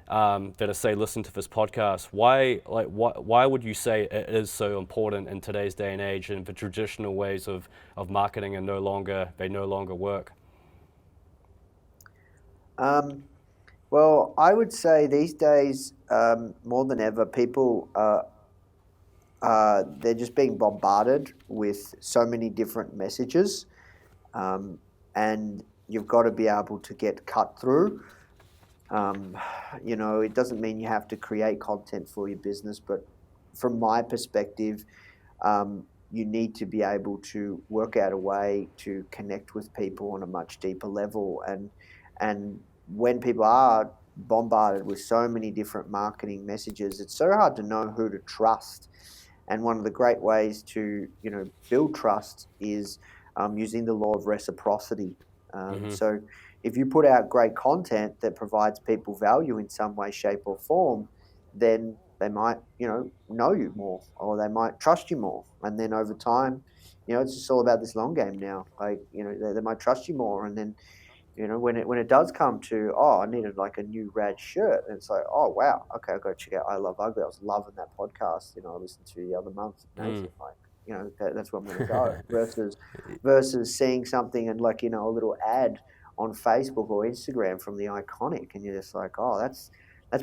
that are, say, listen to this podcast, why would you say it is so important in today's day and age, and the traditional ways of marketing no longer work? Well, I would say these days, more than ever, people they're just being bombarded with so many different messages, and you've got to be able to get cut through. It doesn't mean you have to create content for your business, but from my perspective, you need to be able to work out a way to connect with people on a much deeper level. And when people are bombarded with so many different marketing messages, it's so hard to know who to trust. And one of the great ways to build trust is using the law of reciprocity. So if you put out great content that provides people value in some way, shape, or form, then they might, know you more, or they might trust you more. And then over time, it's just all about this long game now. They might trust you more. And then, when it does come to, I needed a new rad shirt, and it's like, oh wow, okay, I've got to check out I Love Ugly. I was loving that podcast, I listened to the other month. Nathan, that's where I'm going to go. versus seeing something and a little ad on Facebook or Instagram from the Iconic, and you're just like, oh, that's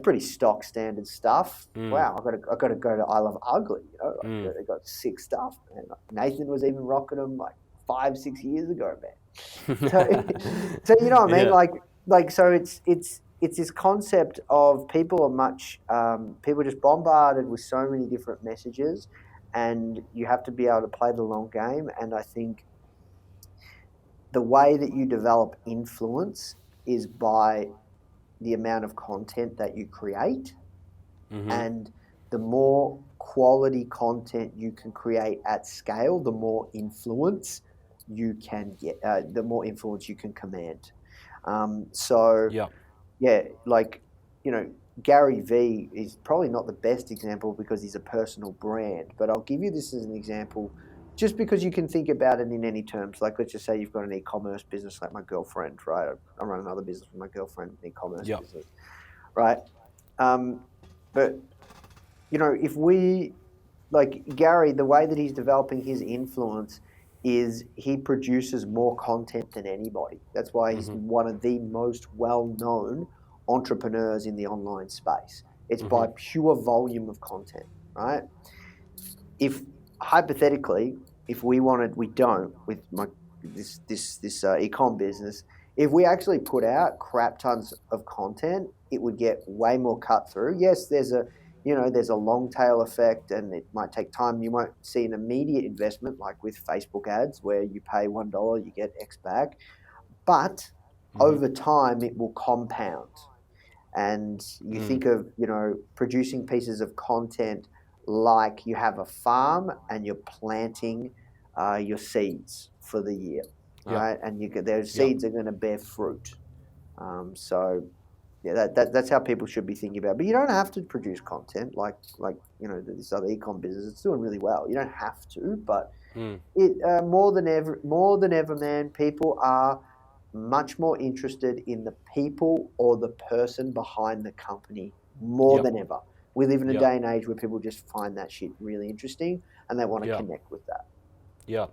pretty stock standard stuff. Wow, I've got to go to I Love Ugly. They got sick stuff, man. Nathan was even rocking them 5-6 years ago, man. So you know what I mean? Yeah. So it's this concept of people are just bombarded with so many different messages, and you have to be able to play the long game. And I think the way that you develop influence is by the amount of content that you create, Mm-hmm. and the more quality content you can create at scale, the more influence you can get, the more influence you can command. So Yeah. yeah, like, Gary V is probably not the best example because he's a personal brand, but I'll give you this as an example just because you can think about it in any terms. Like, let's just say you've got an e-commerce business like my girlfriend, right? I run another business with my girlfriend, an e-commerce Yeah. business, right? But, if we, like Gary, the way that he's developing his influence is he produces more content than anybody. That's why he's Mm-hmm. one of the most well-known entrepreneurs in the online space. It's by Mm-hmm. pure volume of content, right? If hypothetically, if we wanted, we don't with this ecom business. If we actually put out crap tons of content, it would get way more cut through. Yes, there's a long tail effect, and it might take time. You won't see an immediate investment like with Facebook ads, where you pay $1, you get X back. But Mm-hmm. over time, it will compound. And you think of, producing pieces of content like you have a farm and you're planting your seeds for the year, Yeah. right? And those Yeah. seeds are going to bear fruit. So yeah, that's how people should be thinking about it. But you don't have to produce content like this other ecom business. It's doing really well. You don't have to, but Mm. it more than ever, man. People are much more interested in the people or the person behind the company more Yeah. than ever. We live in a Yeah. day and age where people just find that shit really interesting and they want to Yeah. connect with that. Yeah.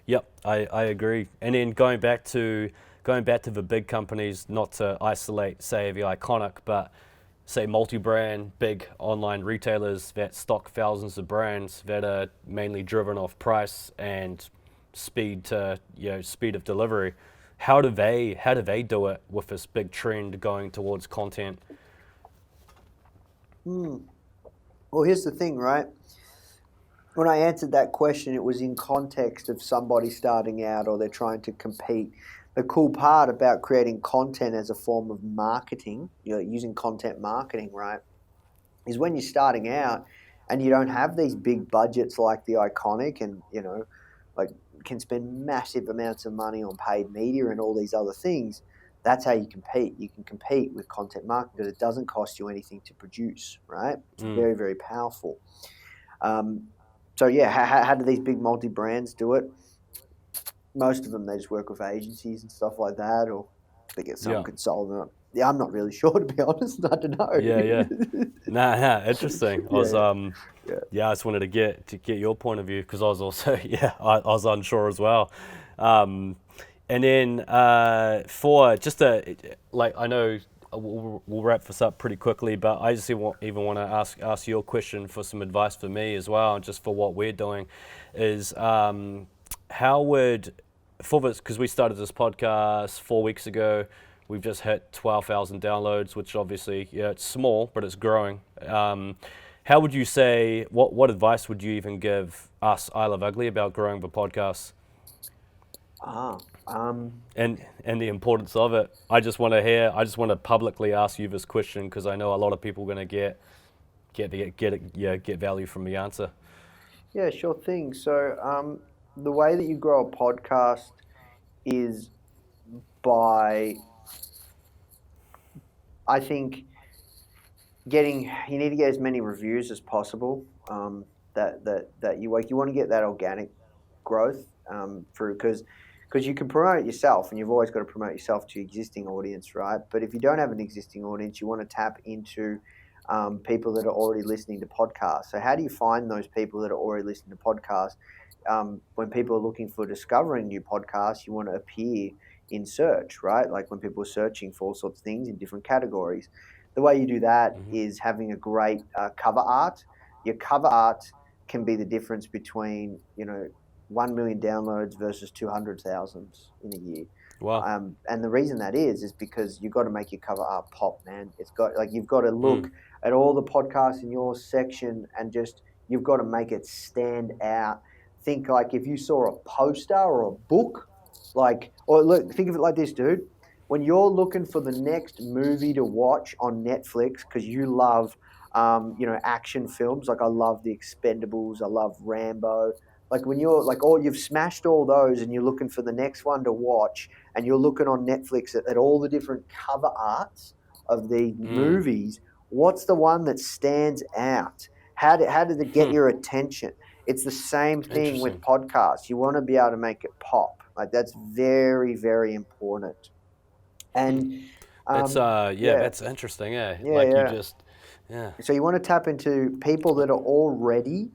Yep, I agree. And then going back to the big companies, not to isolate, say, the iconic, but say multi-brand, big online retailers that stock thousands of brands that are mainly driven off price and speed of delivery. How do they do it with this big trend going towards content? Well, here's the thing, right? When I answered that question, it was in context of somebody starting out or they're trying to compete. The cool part about creating content as a form of marketing, using content marketing, right, is when you're starting out and you don't have these big budgets like the iconic and, like can spend massive amounts of money on paid media and all these other things. That's how you compete. You can compete with content marketing because it doesn't cost you anything to produce, right? It's very, very powerful. So yeah, how do these big multi-brands do it? Most of them, they just work with agencies and stuff like that, or they get some Yeah. consultant. Yeah, I'm not really sure, to be honest. I don't know. Yeah. Nah, interesting. I was Yeah. I just wanted to get your point of view because I was also I was unsure as well. And then for just I know we'll wrap this up pretty quickly, but I just even want to ask your question for some advice for me as well, just for what we're doing, is how would, for this, because we started this podcast 4 weeks ago, we've just hit 12,000 downloads, which obviously, it's small, but it's growing. How would you say, what advice would you even give us, I Love Ugly, about growing the podcast? And the importance of it. I just want to publicly ask you this question because I know a lot of people are going to get value from the answer. Yeah, sure thing. So the way that you grow a podcast is by, I think, you need to get as many reviews as possible. That you like. You want to get that organic growth through, because you can promote it yourself, and you've always got to promote yourself to your existing audience, right? But if you don't have an existing audience, you want to tap into people that are already listening to podcasts. So how do you find those people that are already listening to podcasts? When people are looking for discovering new podcasts, you want to appear in search, right? Like when people are searching for all sorts of things in different categories. The way you do that is having a great cover art. Your cover art can be the difference between 1 million downloads versus 200,000 in a year. Wow. And the reason that is because you've got to make your cover art pop, man. It's got, you've got to look at all the podcasts in your section and just, you've got to make it stand out. Think like if you saw a poster or a book, or look, think of it like this, dude. when you're looking for the next movie to watch on Netflix because you love, action films. Like I love The Expendables, I love Rambo. Like when you're like, oh, you've smashed all those and you're looking for the next one to watch, and you're looking on Netflix at all the different cover arts of the movies. What's the one that stands out? How did it get your attention? It's the same thing with Interesting. podcasts. You want to be able to make it pop. Like that's very, very important. And That's yeah, that's interesting. Yeah, yeah, like you yeah. just, yeah. So you want to tap into people that are already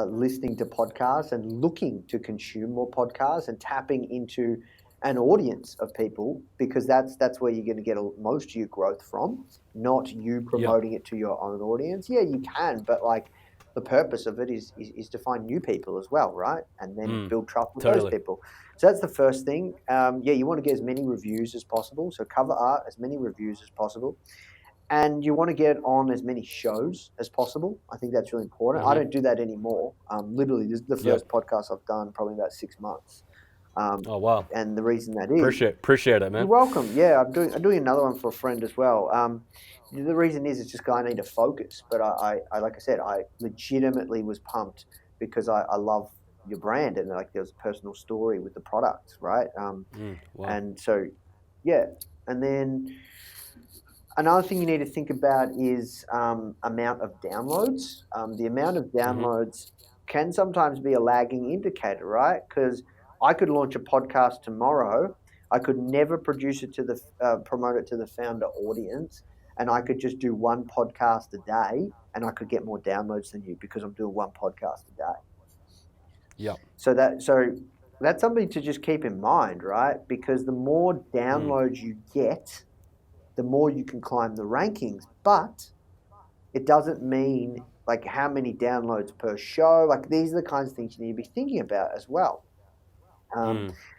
listening to podcasts and looking to consume more podcasts, and tapping into an audience of people, because that's where you're going to get most of your growth from, not you Yeah. promoting it to your own audience. Yeah, you can, but like the purpose of it is to find new people as well, right? And then build trust with those Totally. people. So that's the first thing. Yeah, you want to get as many reviews as possible. So cover art, as many reviews as possible, and you want to get on as many shows as possible. I think that's really important. I don't do that anymore. Literally, this is the Yep. first podcast I've done probably about 6 months. Oh wow. And the reason that is, Appreciate it, you're man. welcome. Yeah, I'm doing another one for a friend as well. The reason is it's just 'cause I need to focus. But I like I said, I legitimately was pumped because I love your brand, and like there was a personal story with the product, right? Wow. And so, yeah, and then another thing you need to think about is amount of downloads. The amount of downloads can sometimes be a lagging indicator, right? Because I could launch a podcast tomorrow. I could never produce it to the promote it to the Foundr audience, and I could just do one podcast a day, and I could get more downloads than you because I'm doing one podcast a day. Yep. So that's something to just keep in mind, right? Because the more downloads you get, the more you can climb the rankings. But it doesn't mean like how many downloads per show. Like these are the kinds of things you need to be thinking about as well.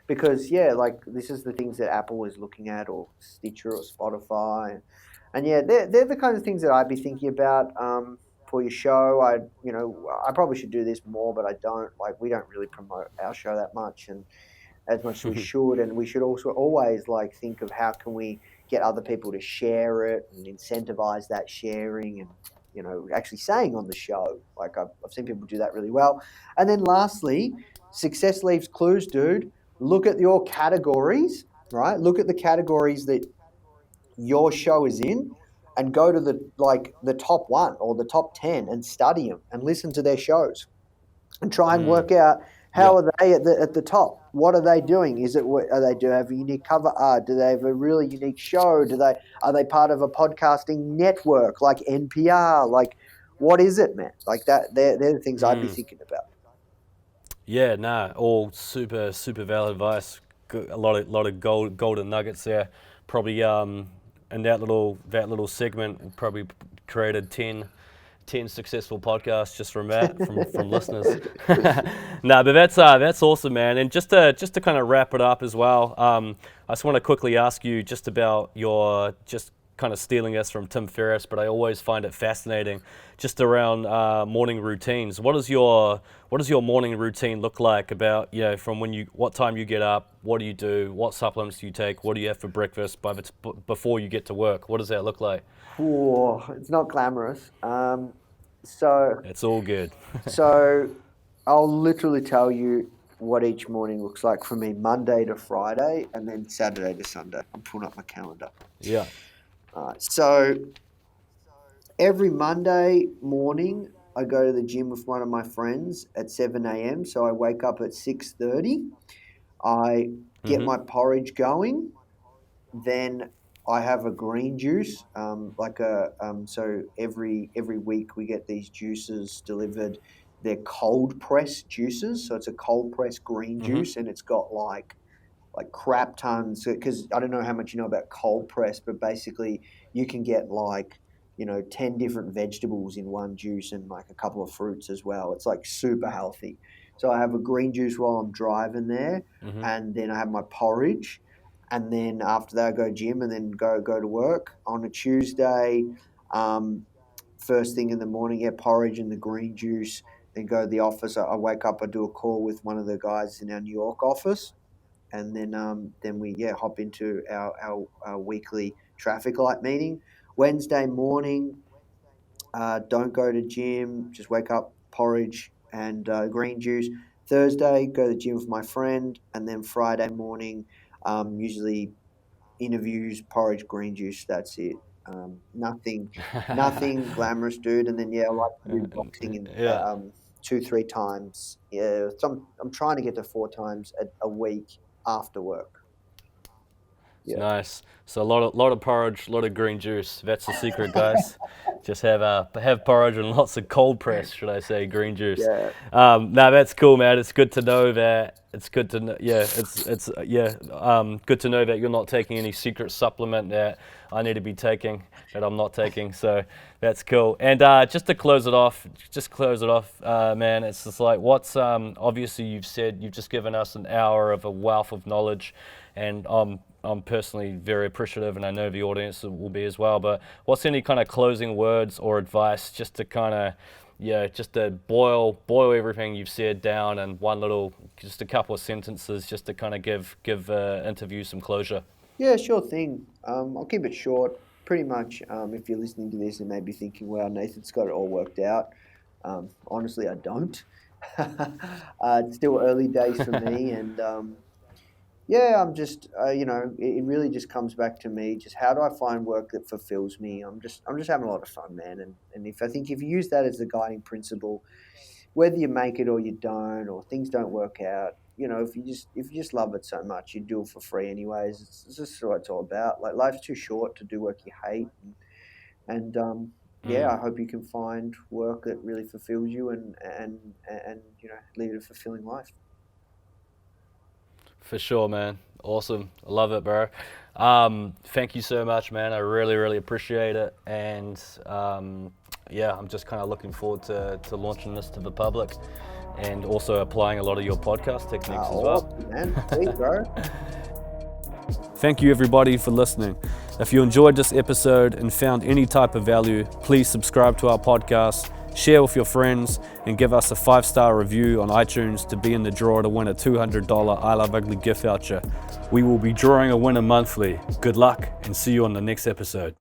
Because yeah, like this is the things that Apple is looking at, or Stitcher or Spotify, and yeah, they're the kinds of things that I'd be thinking about for your show. I probably should do this more, but I don't. Like we don't really promote our show that much, and as much as we should, and we should also always like think of how can we get other people to share it and incentivize that sharing, and actually saying on the show. Like I've seen people do that really well. And then lastly, success leaves clues, dude. Look at your categories, right? Look at the categories that your show is in, and go to the top one or the top 10 and study them and listen to their shows and try and work out how Yep. are they at the top. What are they doing? Do they have a unique cover art? Do they have a really unique show? Are they part of a podcasting network like NPR? Like, what is it, man? Like that. They're the things I'd be thinking about. Yeah, nah, all super valid advice. A lot of golden nuggets there. Probably in that little segment, we probably created 10 successful podcasts just from that, from listeners. No, but that's awesome, man. And just to kind of wrap it up as well, I just want to quickly ask you just about your just kind of stealing us from Tim Ferriss, but I always find it fascinating just around morning routines. What does your morning routine look like? About from what time you get up, what do you do, what supplements do you take, what do you have for breakfast before you get to work? What does that look like? Whoa, it's not glamorous. So It's all good. so I'll literally tell you what each morning looks like for me: Monday to Friday, and then Saturday to Sunday. I'm pulling up my calendar. Yeah. So every Monday morning, I go to the gym with one of my friends at 7 a.m. So I wake up at 6:30. I get my porridge going. Then I have a green juice. So every week we get these juices delivered. They're cold press juices. So it's a cold press green juice, and it's got like crap tons, because I don't know how much you know about cold press, but basically you can get 10 different vegetables in one juice, and like a couple of fruits as well. It's like super healthy. So I have a green juice while I'm driving there, and then I have my porridge, and then after that I go gym, and then go to work. On a Tuesday, first thing in the morning, get porridge and the green juice, then go to the office. I wake up, I do a call with one of the guys in our New York office. and then we hop into our weekly traffic light meeting. Wednesday morning, don't go to gym, just wake up, porridge and green juice. Thursday, go to the gym with my friend, and then Friday morning, usually interviews, porridge, green juice. That's it. Nothing glamorous, dude. And then I like to do boxing in Yeah. 2-3 times. Yeah, so I'm trying to get to 4 times a week after work. It's nice. So a lot of porridge, a lot of green juice. That's the secret, guys. Just have porridge and lots of cold press, should I say, green juice. Yeah. No, that's cool, man. It's good to know that. It's good to know. Yeah, good to know that you're not taking any secret supplement that I need to be taking that I'm not taking. So that's cool. And just to close it off, man. It's just like what's obviously you've just given us an hour of a wealth of knowledge, and I'm personally very appreciative, and I know the audience will be as well. But what's any kind of closing words or advice, just to kind of, just to boil everything you've said down in just a couple of sentences, just to kind of give interview some closure? Yeah, sure thing. I'll keep it short. Pretty much, if you're listening to this and maybe thinking, "Wow, Nathan's got it all worked out," honestly, I don't. It's still early days for me, and I'm just, it really just comes back to me. Just how do I find work that fulfills me? I'm just having a lot of fun, man. And if you use that as the guiding principle, whether you make it or you don't, or things don't work out, if you just love it so much, you do it for free anyways. It's just what it's all about. Like, life's too short to do work you hate, and I hope you can find work that really fulfills you and lead a fulfilling life. For sure, man. Awesome. I love it, bro. Thank you so much, man. I really, really appreciate it. And I'm just kind of looking forward to launching this to the public, and also applying a lot of your podcast techniques as well. Awesome, man. Please, bro. Thank you, everybody, for listening. If you enjoyed this episode and found any type of value, please subscribe to our podcast, share with your friends, and give us a 5-star review on iTunes to be in the draw to win a $200 I Love Ugly gift voucher. We will be drawing a winner monthly. Good luck, and see you on the next episode.